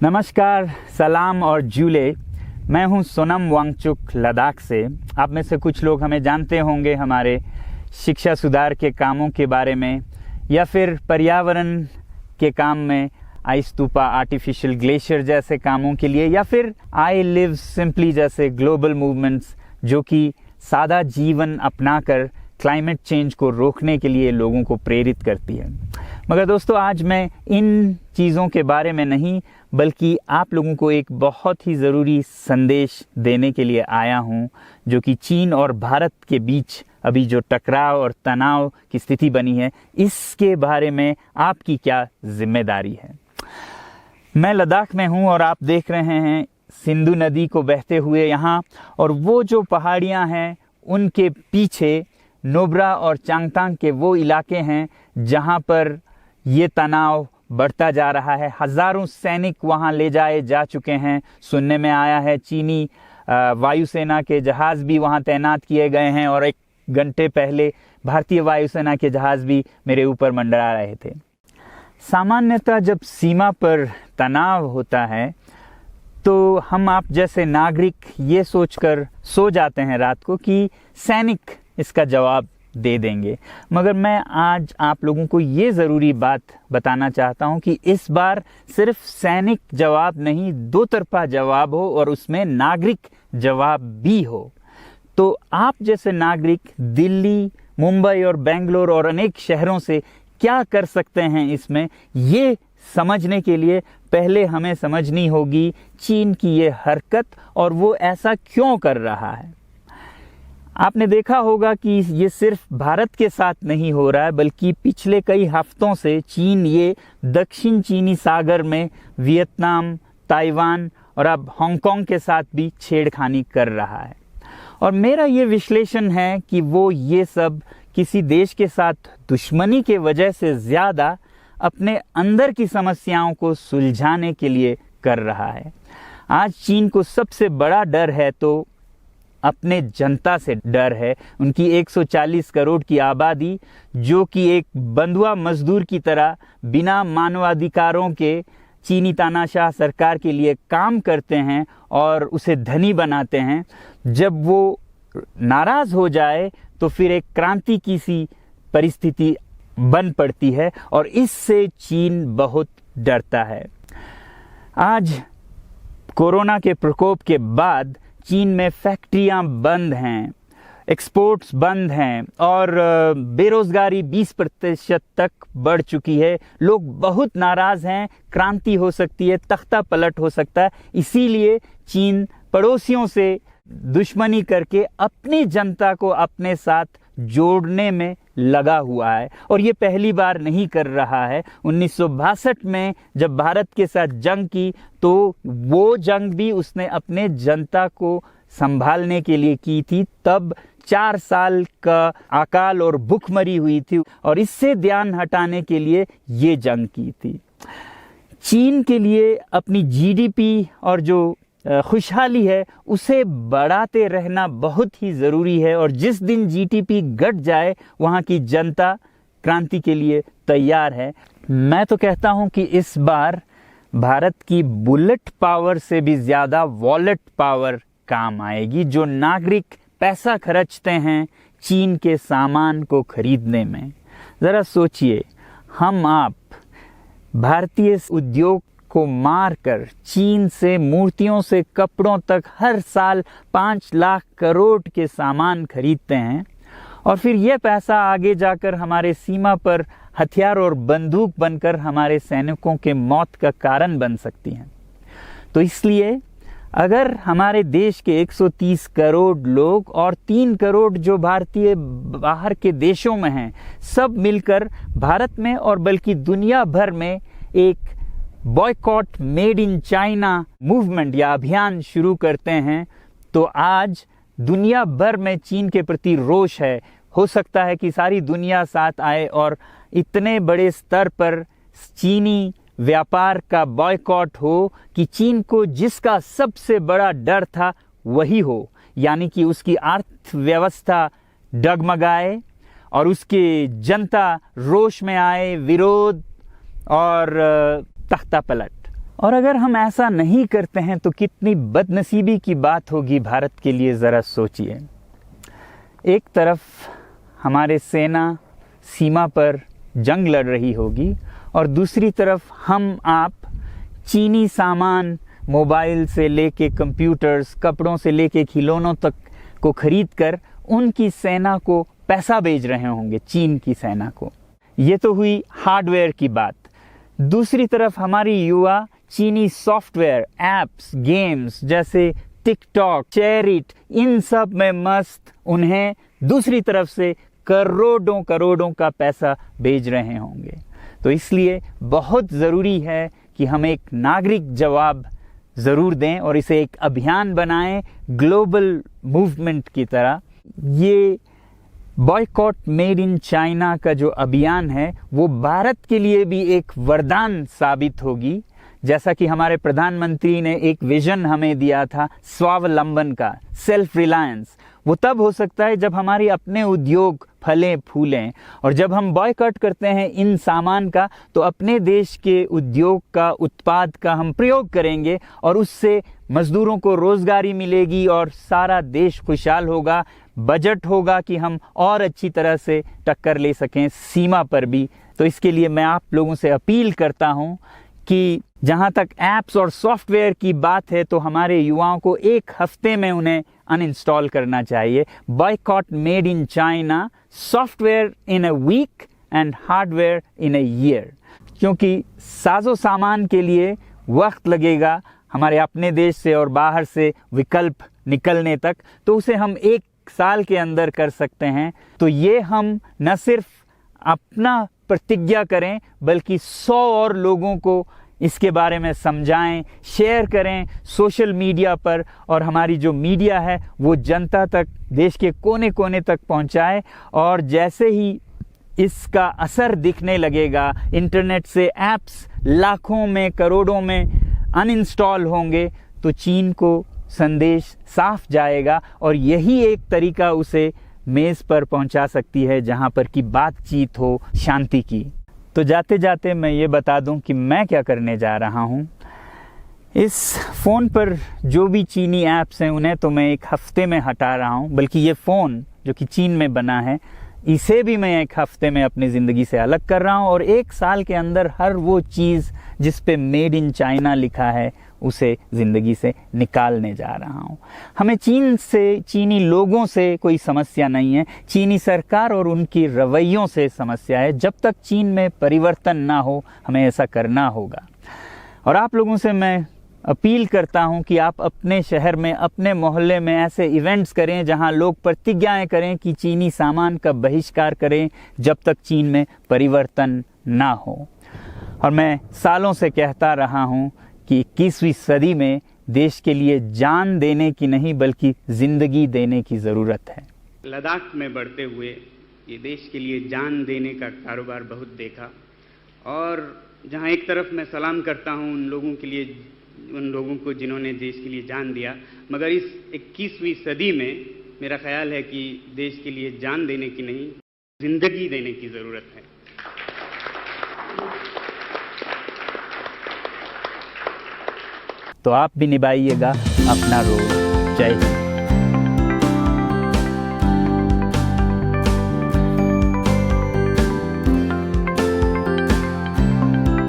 नमस्कार, सलाम और जूले। मैं हूं सोनम वांगचुक लद्दाख से। आप में से कुछ लोग हमें जानते होंगे हमारे शिक्षा सुधार के कामों के बारे में, या फिर पर्यावरण के काम में आइस स्तूपा, आर्टिफिशियल ग्लेशियर जैसे कामों के लिए, या फिर आई लिव सिंपली जैसे ग्लोबल मूवमेंट्स जो कि सादा जीवन अपनाकर क्लाइमेट चेंज को रोकने के लिए लोगों को प्रेरित करती है। मगर दोस्तों, आज मैं इन चीज़ों के बारे में नहीं बल्कि आप लोगों को एक बहुत ही ज़रूरी संदेश देने के लिए आया हूं, जो कि चीन और भारत के बीच अभी जो टकराव और तनाव की स्थिति बनी है, इसके बारे में आपकी क्या जिम्मेदारी है। मैं लद्दाख में हूं और आप देख रहे हैं सिंधु नदी को बहते हुए यहाँ, और वो जो पहाड़ियाँ हैं उनके पीछे नुब्रा और चांगतांग के वो इलाके हैं जहाँ पर ये तनाव बढ़ता जा रहा है। हज़ारों सैनिक वहाँ ले जाए जा चुके हैं। सुनने में आया है चीनी वायुसेना के जहाज़ भी वहाँ तैनात किए गए हैं, और एक घंटे पहले भारतीय वायुसेना के जहाज़ भी मेरे ऊपर मंडरा रहे थे। सामान्यतः जब सीमा पर तनाव होता है तो हम आप जैसे नागरिक ये सोचकर सो जाते हैं रात को कि सैनिक इसका जवाब दे देंगे। मगर मैं आज आप लोगों को ये ज़रूरी बात बताना चाहता हूँ कि इस बार सिर्फ सैनिक जवाब नहीं, दो तरफा जवाब हो और उसमें नागरिक जवाब भी हो। तो आप जैसे नागरिक दिल्ली, मुंबई और बेंगलोर और अनेक शहरों से क्या कर सकते हैं, इसमें ये समझने के लिए पहले हमें समझनी होगी चीन की ये हरकत और वो ऐसा क्यों कर रहा है। आपने देखा होगा कि ये सिर्फ भारत के साथ नहीं हो रहा है, बल्कि पिछले कई हफ्तों से चीन ये दक्षिण चीनी सागर में वियतनाम, ताइवान और अब हांगकांग के साथ भी छेड़खानी कर रहा है। और मेरा ये विश्लेषण है कि वो ये सब किसी देश के साथ दुश्मनी के वजह से ज़्यादा अपने अंदर की समस्याओं को सुलझाने के लिए कर रहा है। आज चीन को सबसे बड़ा डर है तो अपने जनता से डर है। उनकी 140 करोड़ की आबादी, जो कि एक बंधुआ मजदूर की तरह बिना मानवाधिकारों के चीनी तानाशाह सरकार के लिए काम करते हैं और उसे धनी बनाते हैं। जब वो नाराज़ हो जाए तो फिर एक क्रांति की सी परिस्थिति बन पड़ती है, और इससे चीन बहुत डरता है। आज कोरोना के प्रकोप के बाद चीन में फैक्ट्रियां बंद हैं, एक्सपोर्ट्स बंद हैं और बेरोजगारी 20% तक बढ़ चुकी है। लोग बहुत नाराज़ हैं, क्रांति हो सकती है, तख्ता पलट हो सकता है। इसीलिए चीन पड़ोसियों से दुश्मनी करके अपनी जनता को अपने साथ जोड़ने में लगा हुआ है, और ये पहली बार नहीं कर रहा है। 1962 में जब भारत के साथ जंग की तो वो जंग भी उसने अपने जनता को संभालने के लिए की थी। तब 4 साल का अकाल और भूखमरी हुई थी, और इससे ध्यान हटाने के लिए ये जंग की थी। चीन के लिए अपनी जीडीपी और जो खुशहाली है उसे बढ़ाते रहना बहुत ही ज़रूरी है, और जिस दिन जीडीपी घट जाए वहाँ की जनता क्रांति के लिए तैयार है। मैं तो कहता हूँ कि इस बार भारत की बुलेट पावर से भी ज़्यादा वॉलेट पावर काम आएगी। जो नागरिक पैसा खर्चते हैं चीन के सामान को खरीदने में, ज़रा सोचिए, हम आप भारतीय उद्योग को मारकर चीन से मूर्तियों से कपड़ों तक हर साल 5 लाख करोड़ के सामान खरीदते हैं, और फिर यह पैसा आगे जाकर हमारे सीमा पर हथियार और बंदूक बनकर हमारे सैनिकों के मौत का कारण बन सकती हैं। तो इसलिए अगर हमारे देश के 130 करोड़ लोग और 3 करोड़ जो भारतीय बाहर के देशों में हैं, सब मिलकर भारत में और बल्कि दुनिया भर में एक boycott made in China movement या अभियान शुरू करते हैं, तो आज दुनिया भर में चीन के प्रति रोष है। हो सकता है कि सारी दुनिया साथ आए और इतने बड़े स्तर पर चीनी व्यापार का बॉयकॉट हो कि चीन को जिसका सबसे बड़ा डर था वही हो, यानी कि उसकी अर्थव्यवस्था डगमगाए और उसकी जनता रोष में आए, विरोध और तख्ता पलट। और अगर हम ऐसा नहीं करते हैं तो कितनी बदनसीबी की बात होगी भारत के लिए, ज़रा सोचिए। एक तरफ हमारे सेना सीमा पर जंग लड़ रही होगी और दूसरी तरफ हम आप चीनी सामान, मोबाइल से लेके कंप्यूटर्स, कपड़ों से लेके खिलौनों तक को खरीद कर उनकी सेना को पैसा भेज रहे होंगे, चीन की सेना को। ये तो हुई हार्डवेयर की बात। दूसरी तरफ हमारी युवा चीनी सॉफ्टवेयर, एप्स, गेम्स जैसे टिकटॉक, शेयरिट, इन सब में मस्त, उन्हें दूसरी तरफ से करोड़ों करोड़ों का पैसा भेज रहे होंगे। तो इसलिए बहुत ज़रूरी है कि हम एक नागरिक जवाब ज़रूर दें और इसे एक अभियान बनाएं, ग्लोबल मूवमेंट की तरह। ये बॉयकॉट मेड इन चाइना का जो अभियान है वो भारत के लिए भी एक वरदान साबित होगी। जैसा कि हमारे प्रधानमंत्री ने एक विजन हमें दिया था स्वावलंबन का, सेल्फ रिलायंस, वो तब हो सकता है जब हमारे अपने उद्योग फलें फूलें। और जब हम बॉयकॉट करते हैं इन सामान का तो अपने देश के उद्योग का, उत्पाद का हम प्रयोग करेंगे और उससे मजदूरों को रोजगारी मिलेगी और सारा देश खुशहाल होगा। बजट होगा कि हम और अच्छी तरह से टक्कर ले सकें सीमा पर भी। तो इसके लिए मैं आप लोगों से अपील करता हूं कि जहां तक ऐप्स और सॉफ्टवेयर की बात है तो हमारे युवाओं को एक हफ्ते में उन्हें अनइंस्टॉल करना चाहिए। Boycott made in China, software in a week and hardware in a year. क्योंकि साजो सामान के लिए वक्त लगेगा हमारे अपने देश से और बाहर से विकल्प निकलने तक, तो उसे हम एक साल के अंदर कर सकते हैं। तो ये हम न सिर्फ अपना प्रतिज्ञा करें बल्कि 100 और लोगों को इसके बारे में समझाएं, शेयर करें सोशल मीडिया पर, और हमारी जो मीडिया है वो जनता तक, देश के कोने कोने तक पहुंचाए। और जैसे ही इसका असर दिखने लगेगा, इंटरनेट से ऐप्स लाखों में, करोड़ों में अनइंस्टॉल होंगे, तो चीन को संदेश साफ जाएगा और यही एक तरीका उसे मेज़ पर पहुंचा सकती है जहां पर कि बातचीत हो शांति की। तो जाते जाते मैं ये बता दूं कि मैं क्या करने जा रहा हूं। इस फ़ोन पर जो भी चीनी ऐप्स हैं उन्हें तो मैं एक हफ्ते में हटा रहा हूं, बल्कि ये फ़ोन जो कि चीन में बना है इसे भी मैं एक हफ्ते में अपनी ज़िंदगी से अलग कर रहा हूं और एक साल के अंदर हर वो चीज़ जिस पे मेड इन चाइना लिखा है उसे ज़िंदगी से निकालने जा रहा हूं। हमें चीन से, चीनी लोगों से कोई समस्या नहीं है, चीनी सरकार और उनकी रवैयों से समस्या है। जब तक चीन में परिवर्तन ना हो हमें ऐसा करना होगा। और आप लोगों से मैं अपील करता हूं कि आप अपने शहर में, अपने मोहल्ले में ऐसे इवेंट्स करें जहां लोग प्रतिज्ञाएं करें कि चीनी सामान का बहिष्कार करें जब तक चीन में परिवर्तन ना हो। और मैं सालों से कहता रहा हूं कि 21वीं सदी में देश के लिए जान देने की नहीं बल्कि ज़िंदगी देने की ज़रूरत है। लद्दाख में बढ़ते हुए ये देश के लिए जान देने का कारोबार बहुत देखा, और जहां एक तरफ मैं सलाम करता हूं उन लोगों के लिए, उन लोगों को जिन्होंने देश के लिए जान दिया, मगर इस 21वीं सदी में मेरा ख्याल है कि देश के लिए जान देने की नहीं, ज़िंदगी देने की ज़रूरत है। तो आप भी निभाइएगा अपना रोल। जय हिंद।